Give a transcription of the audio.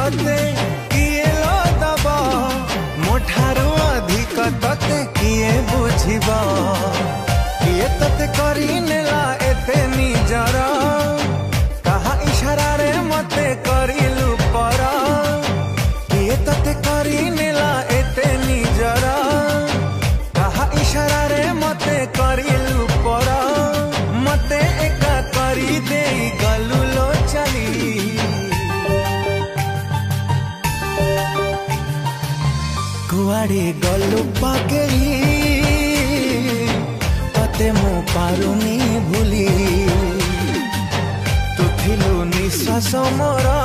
तते किए लो दब मोठारू अधिक तते किए बुझिबा किए तते करी नेला एते निजर कहा इशारा रे मते करिलु पर किए तते करी नेला एते निजर कहा इशारा रे मते करिलु पर मते एका करी देई गलु लो चली कुआड़े गलु पागली तते मु पारुनी भूली तू थिलु निश्वास मोरा